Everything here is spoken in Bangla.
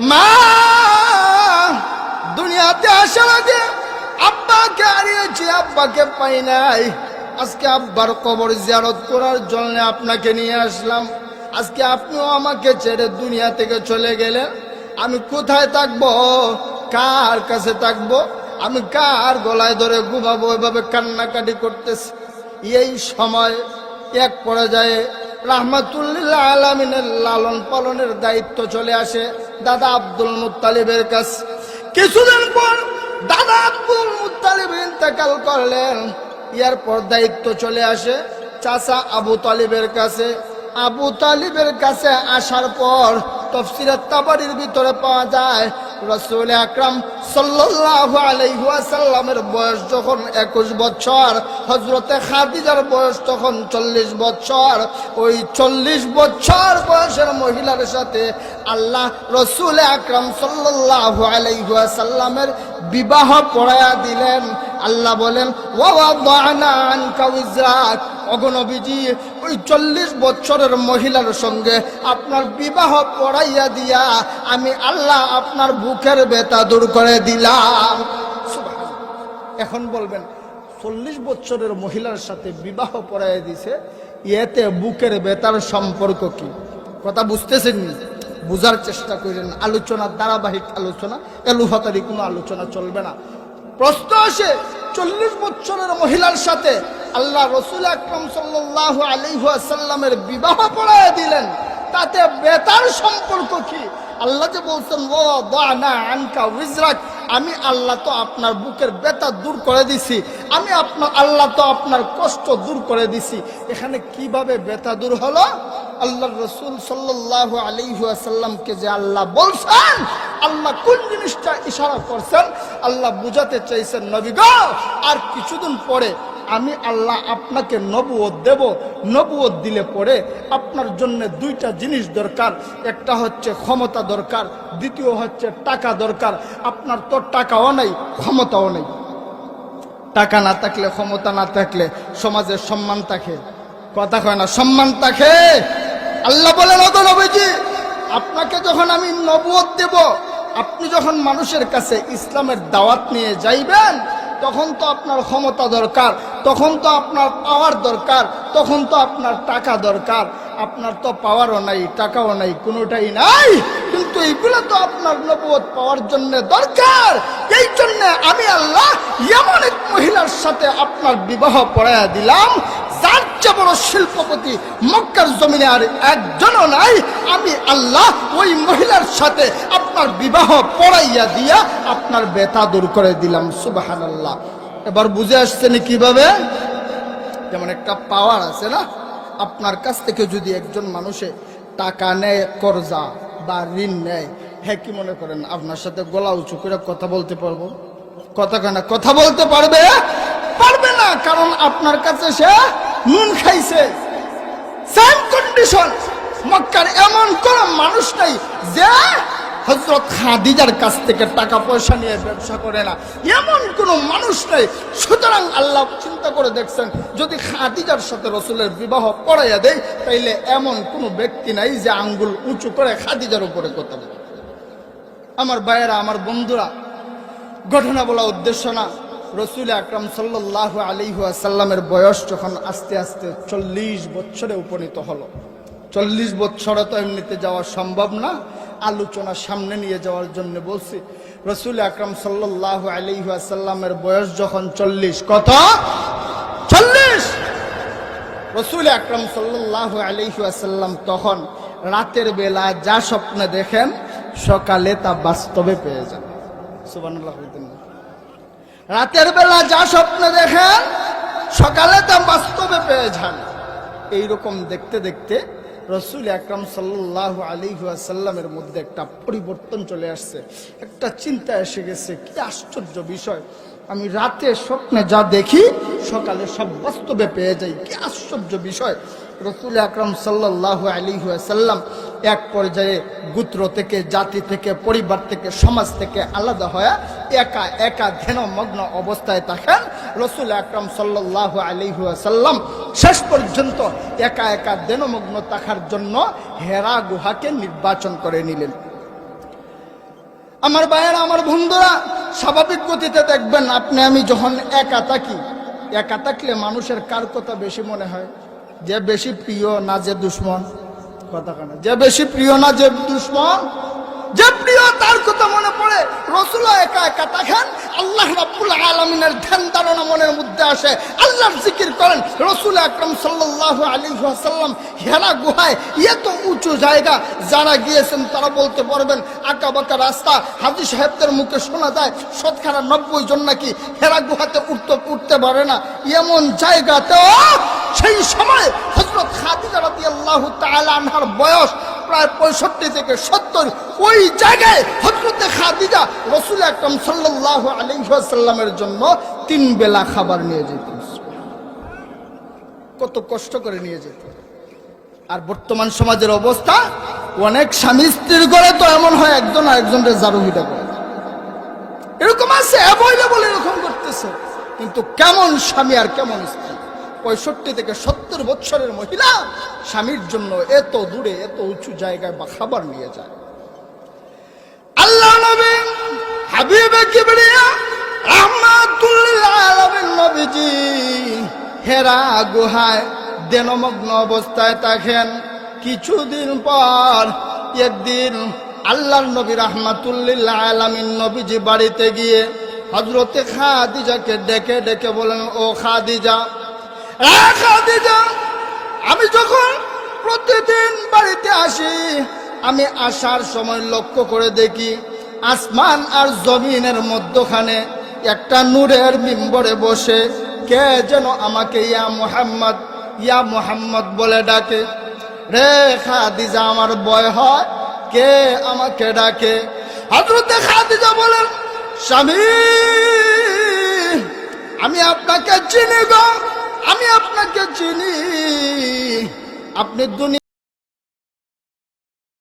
মা দুনিয়াতে আসার আগে আব্বাকে হারিয়েছি, আব্বাকে পাই নাই। আজকে আব্বার কবর জিয়ারত করার জন্য আপনাকে নিয়ে আসলাম। আজকে আপনিও আমাকে ছেড়ে দুনিয়া থেকে চলে গেলেন। আমি কোথায় থাকবো, কার কাছে থাকবো, আমি কার গলায় ধরে ঘুমাবো? এভাবে কান্নাকাটি করতেছি। এই সময় এক পর্যায়ে রাহমাতুল্লিল আলামিনের লালন পালনের দায়িত্ব চলে আসে দাদা আব্দুল মুত্তালিবের কাছে। কিছুদিন পর দাদা আব্দুল মুত্তালিব ইন্তেকাল করলেন। এরপর দায়িত্ব চলে আসে চাচা আবু তালিবের কাছে। আবু তালিবের কাছে আসার পর তাফসীরে তাবারীর ভিতরে পাওয়া যায় রাসূল আকরাম সাল্লাল্লাহু আলাইহি ওয়াসাল্লামের বয়স যখন 21 বছর, হযরতে খাদিজার বয়স তখন 40 বছর। ওই 40 বছর বয়সের মহিলার সাথে আল্লাহ রাসূল আকরাম সাল্লাল্লাহু আলাইহি ওয়াসাল্লামের বিবাহ পড়ায়া দিলেন। আল্লাহ বলেন ওয়া ওয়াদানা আনকা উযরাক, ওগো নবীজি ওই 40 বছরের মহিলার সঙ্গে আপনার বিবাহ পড়াইয়া দিয়া আমি আল্লাহ আপনার বুকের ব্যথা দূর করে দিলাম। সুবহানাল্লাহ। এখন বলবেন 40 বছরের মহিলার সাথে বিবাহ পড়াইয়া দিছে, এতে বুকের ব্যথার সম্পর্ক কি? কথা বুঝতেছেন? বুঝার চেষ্টা করেন। আলোচনা ধারাবাহিক আলোচনা, এলোহাতারি কোনো আলোচনা চলবে না। প্রশ্ন আসে 40 বছরের মহিলার সাথে আল্লাহ রাসূল আকরাম সাল্লাল্লাহু আলাইহি ওয়াসাল্লামের বিবাহ পড়ায় দিলেন, তাতে বেতার সম্পর্ক কি? আল্লাহ যে বলছেন ওয়াদানা আনকা উযরাক, আমি আল্লাহ তো আপনার বুকের ব্যথা দূর করে দিছি, আমি আল্লাহ তো আপনার কষ্ট দূর করে দিছি। এখানে কিভাবে ব্যথা দূর হলো? আল্লাহর রাসূল সাল্লাল্লাহু আলাইহি ওয়াসাল্লামকে যে আল্লাহ বলছেন, আল্লাহ কোন জিনিসটা ইশারা করছেন? আল্লাহ বুঝাতে চাইছেন নবী গো, আর কিছুদিন পরে আমি আল্লাহ আপনাকে নবুয়ত দেব। নবুয়ত দিলে পরে আপনার জন্য দুইটা জিনিস দরকার। একটা হচ্ছে ক্ষমতা দরকার, দ্বিতীয় হচ্ছে টাকা দরকার। আপনার তো টাকাও নাই, ক্ষমতাও নেই। টাকা না থাকলে, ক্ষমতা না থাকলে সমাজের সম্মান থাকে? কথা কয় না, সম্মান থাকে। আল্লাহ বলেন ওগো নবীজি, আপনাকে যখন আমি নবুয়ত দেব, আপনি যখন মানুষের কাছে ইসলামের দাওয়াত নিয়ে যাইবেন, তখন তো আপনার ক্ষমতা দরকার, তখন তো আপনার পাওয়ার দরকার, তখন তো আপনার টাকা দরকার। আপনার তো পাওয়ারও নাই, টাকাও নাই, কোনোটাই নাই, কিন্তু এইগুলো তো আপনার নবুয়ত পাওয়ার জন্য দরকার। এই জন্য আমি আল্লাহ এমন এক মহিলার সাথে আপনার বিবাহ পড়াইয়া দিলাম, যার চেয়ে বড় শিল্পপতি মক্কার জমিনে আর একজনও নাই। আমি আল্লাহ ওই মহিলার সাথে আপনার বিবাহ পড়াইয়া দিয়া আপনার ব্যথা দূর করে দিলাম। সুবহানাল্লাহ। এবার বুঝে আসছেন কিভাবে? যেমন একটা পাওয়ার আছে না, আপনার কাছ থেকে যদি একজন মানুষে টাকা নেয়, কর্জা বা ঋণ নেয়, হ্যাঁ কি মনে করেন আপনার সাথে গলা উঁচু করে কথা বলতে পারবো? কথা কেনা কথা বলতে পারবে? পারবে না, কারণ আপনার কাছে সে নুন খাইছে। সেম কন্ডিশন মক্কার এমন কোন মানুষ নাই যে হযরত খাদিজার কাছ থেকে টাকা পয়সা নিয়ে ব্যবসা করে না, এমন কোন মানুষ নেই। সুতরাং আল্লাহ চিন্তা করে দেখছেন, যদি খাদিজার সাথে রাসূলের বিবাহ পড়াইয়া দেয়, তাইলে এমন কোন ব্যক্তি নাই যে আঙ্গুল উঁচু করে খাদিজার উপরে কথা বলে। আমার ভাইয়েরা, আমার বন্ধুরা, ঘটনা বলা উদ্দেশ্য না। রাসূল আকরাম সাল্লাল্লাহু আলাইহি ওয়াসাল্লামের বয়স যখন আস্তে আস্তে 40 বছরে উপনীত হলো, 40 বছরে তো এমনিতে যাওয়া সম্ভব না, আলোচনা সামনে নিয়ে যাওয়ার জন্য বলছি। রাসূল আকরাম সাল্লাল্লাহু আলাইহি ওয়াসাল্লামের বয়স যখন 40, কত? 40। রাসূল আকরাম সাল্লাল্লাহু আলাইহি ওয়াসাল্লাম তখন রাতের বেলা যা স্বপ্নে দেখেন, সকালে তা বাস্তবে পেয়ে যান। সুবহানাল্লাহ। রাতের বেলা যা স্বপ্ন দেখেন, সকালে তা বাস্তবে পেয়ে যান। এইরকম দেখতে দেখতে রাসূল আকরাম সাল্লাল্লাহু আলাইহি ওয়াসাল্লামের মধ্যে একটা পরিবর্তন চলে আসছে, একটা চিন্তা এসে গেছে। কি আশ্চর্য বিষয়, আমি রাতে স্বপ্নে যা দেখি সকালে সব বাস্তবে পেয়ে যাই। কি আশ্চর্য বিষয়। রাসূল আকরাম সাল্লাল্লাহু আলাইহি ওয়াসাল্লাম এক পর্যায়ে গোত্র থেকে, জাতি থেকে, পরিবার থেকে, সমাজ থেকে আলাদা হয়ে একা একা ধ্যানমগ্ন অবস্থায় থাকেন। রাসূল আকরাম সাল্লাল্লাহু আলাইহি ওয়াসাল্লাম শেষ পর্যন্ত একা একা ধ্যানমগ্ন থাকার জন্য হেরা গুহাকে নির্বাচন করে নিলেন। আমার ভাইয়েরা, আমার বন্ধুরা, স্বাভাবিক গতিতে দেখবেন আপনি আমি যখন একা থাকি, একা থাকলে মানুষের কার কথা বেশি মনে হয়? যে বেশি প্রিয় না যে দুশ্মন? কথা কেন? যে বেশি প্রিয় না যে দুশ্মন? যে প্রিয় তার কথা মনে পড়ে। রাসূল একা একা থাকেন, আল্লাহ রাব্বুল আলামিনের ধ্যান ধারণা মনের মধ্যে আসে, আল্লাহর জিকির করেন। রাসূল আকরাম সাল্লাল্লাহু আলাইহি ওয়াসাল্লাম হেরা গুহায়, এত উঁচু জায়গা, যারা গিয়েছেন তারা বলতে পারবেন, আঁকা বাঁকা রাস্তা, হাজী সাহেবদের মুখে শোনা যায় 90% জন নাকি হেরা গুহাতে উঠতে পারে না। এমন জায়গাতেও সেই সময় হযরত খাদিজা রাদিয়াল্লাহু তাআলা আনহার বয়স প্রায় 65 থেকে 70। ওই জায়গায় হযরত খাদিজা রাসূল আকরাম সাল্লাল্লাহু আলাইহি ওয়াসাল্লামের জন্য 3 বেলা খাবার নিয়ে যেতেন। কত কষ্ট করে নিয়ে যেত। আর বর্তমান সমাজের অবস্থা, অনেক স্বামী স্ত্রীর ঘরে তো এমন হয় একজন আরেকজনের জারুহিটা করে, এরকম আছে, অ্যাভয়েলেবল এরকম করতেছে। কিন্তু কেমন স্বামী আর কেমন স্ত্রী? 65 থেকে 70 বছরের মহিলা স্বামীর জন্য এত দূরে, এত উঁচু জায়গায় বা খাবার নিয়ে যায়। আল্লাহ নবী হাবিবে কিবরিয়া রাহমাতুল লিল আলামিন নবীজি হেরা গুহায় দেনমগ্ন অবস্থায় থাকেন। কিছুদিন পর একদিন আল্লাহর নবী রাহমাতুল লিল আলামিন নবীজি বাড়িতে গিয়ে হযরতে খাদিজাকে ডেকে ডেকে বলেন, ও খাদিজা, খাদিজা, আমি যখন প্রতিদিন বাড়িতে আসি, আমি আসার সময় লক্ষ্য করে দেখি আসমান আর জমিনের মধ্যখানে একটা নূরের মিম্বরে বসে কে যেন আমাকে ইয়া মুহাম্মদ, ইয়া মুহাম্মদ বলে ডাকে। রে খাদিজা, আমার ভয় হয়, কে আমাকে ডাকে? হযরতে খাদিজা বলেন, স্বামী, আমি আপনাকে চিনি গো, আমি আপনাকে চিনি। আপনি দুনিয়া